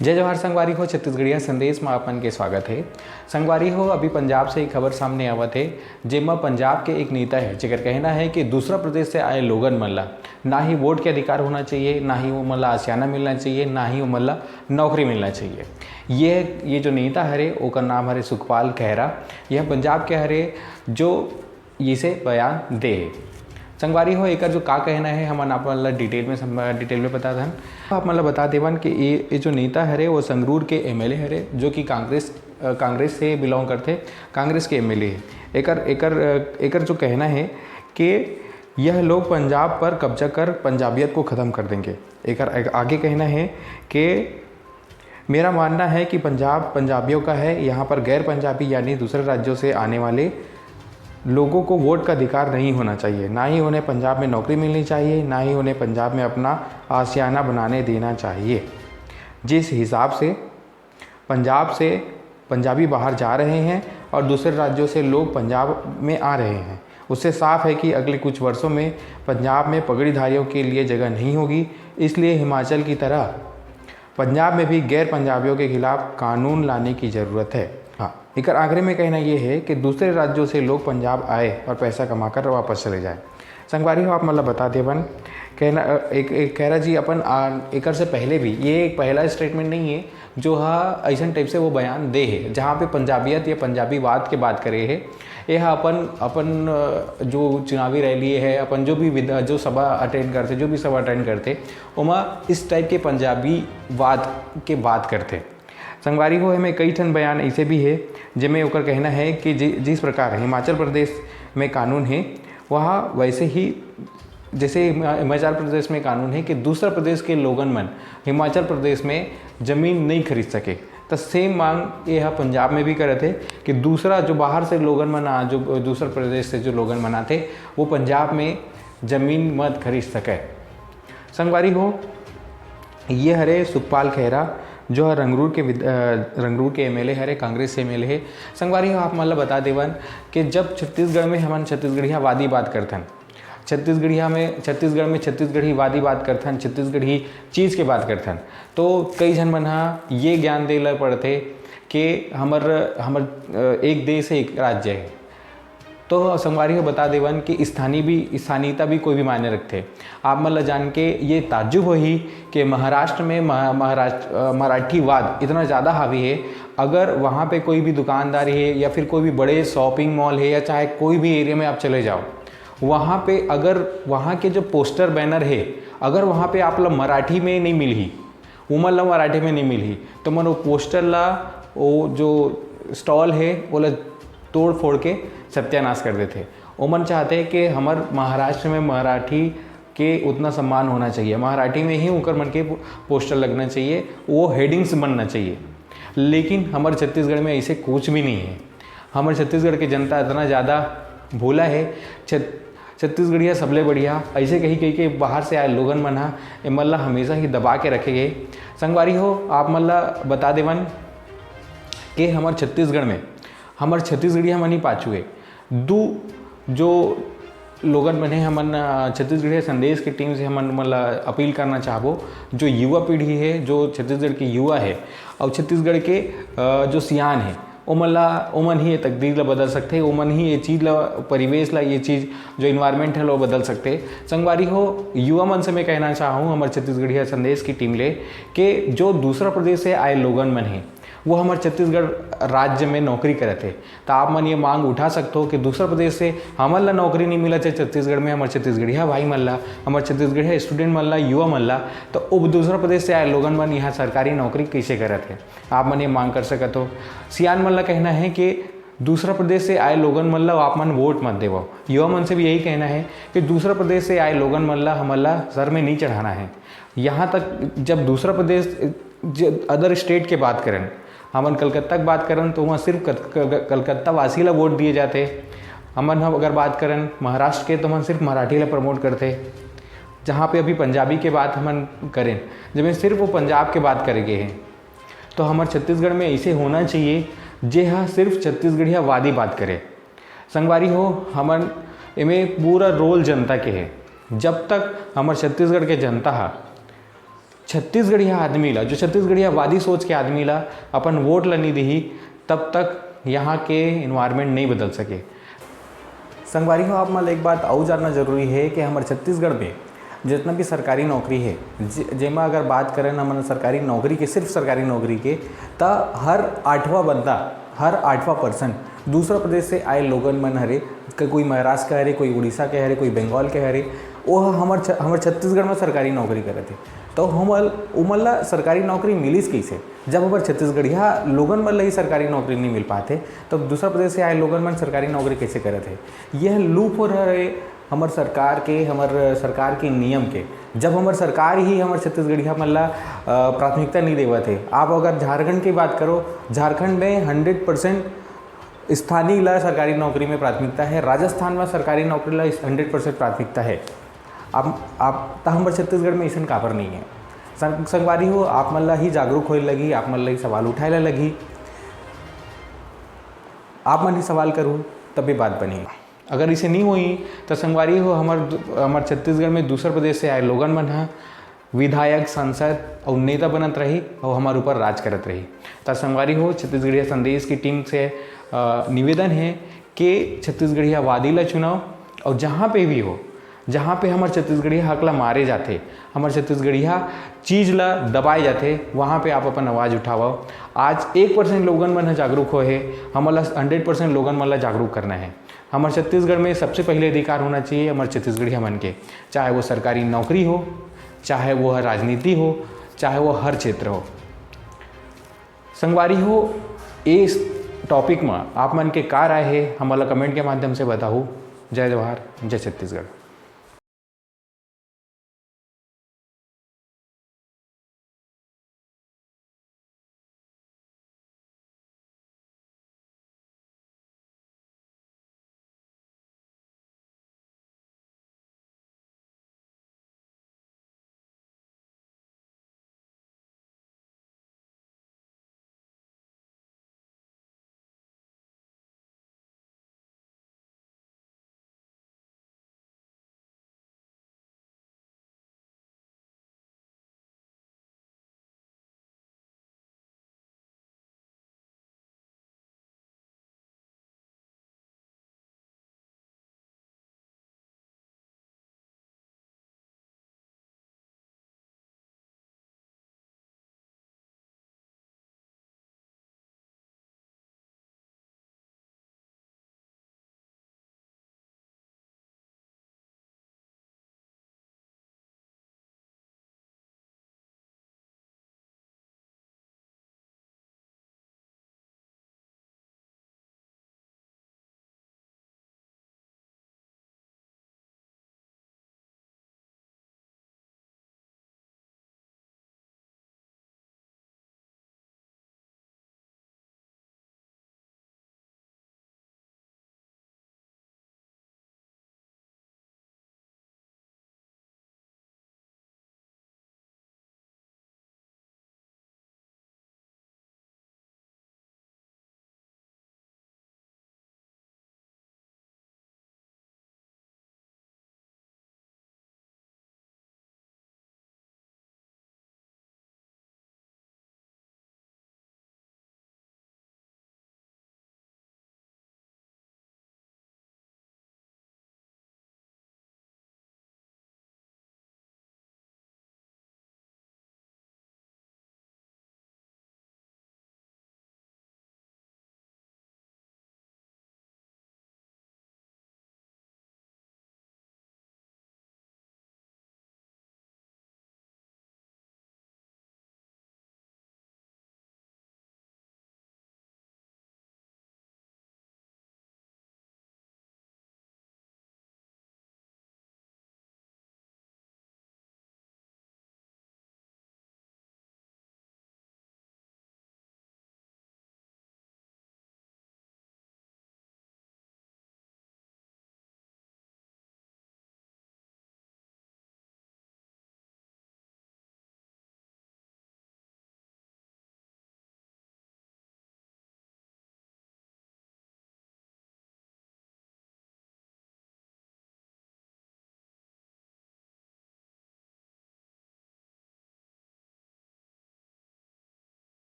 जय जवाहर संगवारी हो। छत्तीसगढ़िया संदेश में आपन के स्वागत है। संगवारी हो, अभी पंजाब से एक खबर सामने आवत है जेमा पंजाब के एक नेता है जेकर कहना है कि दूसरा प्रदेश से आए लोगन मन ला ना ही वोट के अधिकार होना चाहिए, ना ही वो मन ला आसियाना मिलना चाहिए, ना ही वो मन ला नौकरी मिलना चाहिए। ये जो नेता हरे ओकर नाम हरे सुखपाल खैहरा। यह पंजाब के हरे जो इसे बयान दे। संगवारी हो, एक जो का कहना है हमन आप डिटेल में बता दन। आप मतलब बता देवन कि ये जो नेता हरे वो संगरूर के एमएलए हरे जो कि कांग्रेस से बिलोंग करते, कांग्रेस के एमएलए है। एकर जो कहना है कि यह लोग पंजाब पर कब्जा कर पंजाबियत को ख़त्म कर देंगे। एकर आगे कहना है कि मेरा मानना है कि पंजाब पंजाबियों का है, यहाँ पर गैर पंजाबी यानी दूसरे राज्यों से आने वाले लोगों को वोट का अधिकार नहीं होना चाहिए, ना ही उन्हें पंजाब में नौकरी मिलनी चाहिए, ना ही उन्हें पंजाब में अपना आशियाना बनाने देना चाहिए। जिस हिसाब से पंजाब से पंजाबी बाहर जा रहे हैं और दूसरे राज्यों से लोग पंजाब में आ रहे हैं, उससे साफ है कि अगले कुछ वर्षों में पंजाब में पगड़ीधारियों के लिए जगह नहीं होगी। इसलिए हिमाचल की तरह पंजाब में भी गैर पंजाबियों के खिलाफ कानून लाने की ज़रूरत है। हाँ, एक आखिरी में कहना ये है कि दूसरे राज्यों से लोग पंजाब आए और पैसा कमाकर वापस चले जाए। संगवारी हो, आप मतलब बता देवन कहना एक खैरा जी अपन एक से पहले भी ये एक पहला स्टेटमेंट नहीं है जो ऐसा टाइप से वो बयान दे है जहाँ पे पंजाबियत या पंजाबीवाद के बात करे है। यह अपन जो चुनावी रैली है, अपन जो सभा अटेंड करते उमा इस टाइप के पंजाबीवाद के बात करते। संगवारी हो, हमें कई ठन बयान ऐसे भी है जिनमें ओकर कहना है कि जिस प्रकार हिमाचल प्रदेश में कानून है वहाँ वैसे ही जैसे हिमाचल प्रदेश में कानून है कि दूसरा प्रदेश के लोगन मन हिमाचल प्रदेश में ज़मीन नहीं खरीद सके, तो सेम मांग यह पंजाब में भी करे थे कि दूसरा जो बाहर से लोगन मना जो दूसरा प्रदेश से जो लोगन मना थे वो पंजाब में ज़मीन मत खरीद सके। संगवारी हो, ये हरे सुखपाल खैहरा जो रंगरूर के एमएलए हरे, कांग्रेस से एमएलए है। संगवारी हो, आप मतलब बता देवन कि जब छत्तीसगढ़ में हमन छत्तीसगढ़िया वादी बात करथन, छत्तीसगढ़ में छत्तीसगढ़ी वादी बात करथन, छत्तीसगढ़ी चीज़ के बात करथन, तो कई जन मन ये ज्ञान दे ला पड़ते कि हमर एक देश है एक राज्य है। तो संगवारी हो बता देवन कि स्थानीयता भी कोई भी मायने रखते। आप मतलब जान के ये ताज्जुब हो ही कि महाराष्ट्र में मराठीवाद इतना ज़्यादा हावी है। अगर वहाँ पे कोई भी दुकानदार है या फिर कोई भी बड़े शॉपिंग मॉल है या चाहे कोई भी एरिया में आप चले जाओ, वहाँ पे अगर वहाँ के जो पोस्टर बैनर है अगर वहाँ पे आप लोग मराठी में नहीं मिली, वो मतलब मराठी में नहीं मिली, तो मन वो पोस्टर ला वो जो स्टॉल है वो ला तोड़ फोड़ के सत्यानाश कर देते। ओमन चाहते हैं कि हमार महाराष्ट्र में मराठी के उतना सम्मान होना चाहिए, मराठी में ही उनकर मन के पोस्टर लगना चाहिए, वो हेडिंग्स बनना चाहिए। लेकिन हमारे छत्तीसगढ़ में ऐसे कुछ भी नहीं है। हमारे छत्तीसगढ़ की जनता इतना ज़्यादा भोला है, छत्तीसगढ़िया सबले बढ़िया ऐसे कही के बाहर से आए लोगन मन मल्ला हमेशा ही दबा के रखे गए। संगवारी हो, आप मल्ला बता देवन कि हमारे छत्तीसगढ़िया मन ही पाछू है। जो लोगन बने हमन छत्तीसगढ़िया संदेश की टीम से हमन मतलब अपील करना चाहबो, जो युवा पीढ़ी है, जो छत्तीसगढ़ की युवा है और छत्तीसगढ़ के जो सियान है ओमन ही ये तकदीर ला बदल सकते, ओमन ही ये चीज़ ला परिवेश ला ये चीज़ जो इन्वायरमेंट है वो बदल सकते। संगवारी हो, युवा मन से मैं कहना चाहूँ हमारे छत्तीसगढ़िया संदेश की टीम ले कि जो दूसरा प्रदेश से आए लोगन मन है वो हमारे छत्तीसगढ़ राज्य में नौकरी करते, तो आप मन ये मांग उठा सकते हो कि दूसरा प्रदेश से हमन ला नौकरी नहीं मिला है छत्तीसगढ़ में, हमारे छत्तीसगढ़िया भाई मन ला, हमारे छत्तीसगढ़िया स्टूडेंट मन ला, युवा मन ला, तो अब दूसरा प्रदेश से आए लोगन मन यहाँ सरकारी नौकरी कैसे करते हैं, आप मन ये मांग कर सकते हो। सियान मन ला कहना है कि दूसरा प्रदेश से आए लोगन मन ला आप मन वोट मत देवो। युवा मन से भी यही कहना है कि दूसरा प्रदेश से आए लोगन मन ला हमन ला सर में नहीं चढ़ाना है। यहाँ तक जब दूसरा प्रदेश अदर स्टेट के बात करें, हमन कलकत्ता की बात करें तो वहाँ सिर्फ कलकत्ता वासी ला वोट दिए जाते। हमन अगर बात करें महाराष्ट्र के तो हम सिर्फ मराठी ला प्रमोट करते। जहाँ पे अभी पंजाबी के बात हमन करें जब सिर्फ वो पंजाब के बात करेंगे हैं, तो हमारे छत्तीसगढ़ में ऐसे होना चाहिए जे हाँ सिर्फ छत्तीसगढ़िया वादी बात करे। संगवारी हो, हमन इमें पूरा रोल जनता के है। जब तक हमारे छत्तीसगढ़ के जनता छत्तीसगढ़िया आदमी ला, जो छत्तीसगढ़िया वादी सोच के आदमी ला अपन वोट ला नहीं दी, तब तक यहाँ के इन्वायरमेंट नहीं बदल सके। संगवारी हो, आप मन एक बात और जानना जरूरी है कि हमारे छत्तीसगढ़ में जितना भी सरकारी नौकरी है, जेमा अगर बात करें ना मन सरकारी नौकरी के, सिर्फ सरकारी नौकरी के, तो हर 8वां बंदा, हर 8वां पर्सन दूसरा प्रदेश से आए लोगन मन हरे, कोई महाराष्ट्र के हरे, कोई उड़ीसा के हरे, कोई बंगाल के हरे, वो हमार छत्तीसगढ़ में सरकारी नौकरी करे थे। तो उमन ला सरकारी नौकरी मिलिस कैसे? जब हमारे छत्तीसगढ़िया लोगन मन ला ही सरकारी नौकरी नहीं मिल पाते, तो दूसरा प्रदेश से आए लोगन मन सरकारी नौकरी कैसे करे थे? यह लूप हो रहे हमार सरकार के नियम के। जब हमार सरकार ही हमारे छत्तीसगढ़िया मन ला प्राथमिकता नहीं देवा थे। आप अगर झारखंड की बात करो, झारखंड में 100% स्थानीय ला सरकारी नौकरी में प्राथमिकता है, राजस्थान में सरकारी नौकरी ला 100% प्राथमिकता है। आप हमारे छत्तीसगढ़ में ऐसा काबर नहीं है। संगवारी हो, आप मन ला ही जागरूक होए लगी, आप मन ला ही सवाल उठाए लगी, आप मन ही सवाल करूँ तभी बात बनी। अगर इसे नहीं हुई तो संगवारी हो, हमार छत्तीसगढ़ में दूसरे प्रदेश से आए लोगन मन हा विधायक, सांसद और नेता बनत रही और हमारे ऊपर राज करत रही। तो संगवारी हो, छत्तीसगढ़िया संदेश की टीम से निवेदन है कि छत्तीसगढ़िया वादी ला चुनाव, और जहाँ पे भी हो, जहाँ पे हमारे छत्तीसगढ़िया हक ला मारे जाते, हमारे छत्तीसगढ़िया चीज़ ला दबाए जाते, वहाँ पे आप अपन आवाज़ उठाओ। आज 1% लोगन मन जागरूक हो है, हमारा 100% लोगन मन ला जागरूक करना है। हमारे छत्तीसगढ़ में सबसे पहले अधिकार होना चाहिए हमारे छत्तीसगढ़िया मन के, चाहे वो सरकारी नौकरी हो, चाहे वो राजनीति हो, चाहे वो हर क्षेत्र हो। संगवारी हो, इस टॉपिक में आप मन के का राय है, हमारा कमेंट के माध्यम से बताओ। जय जवाहर, जय छत्तीसगढ़।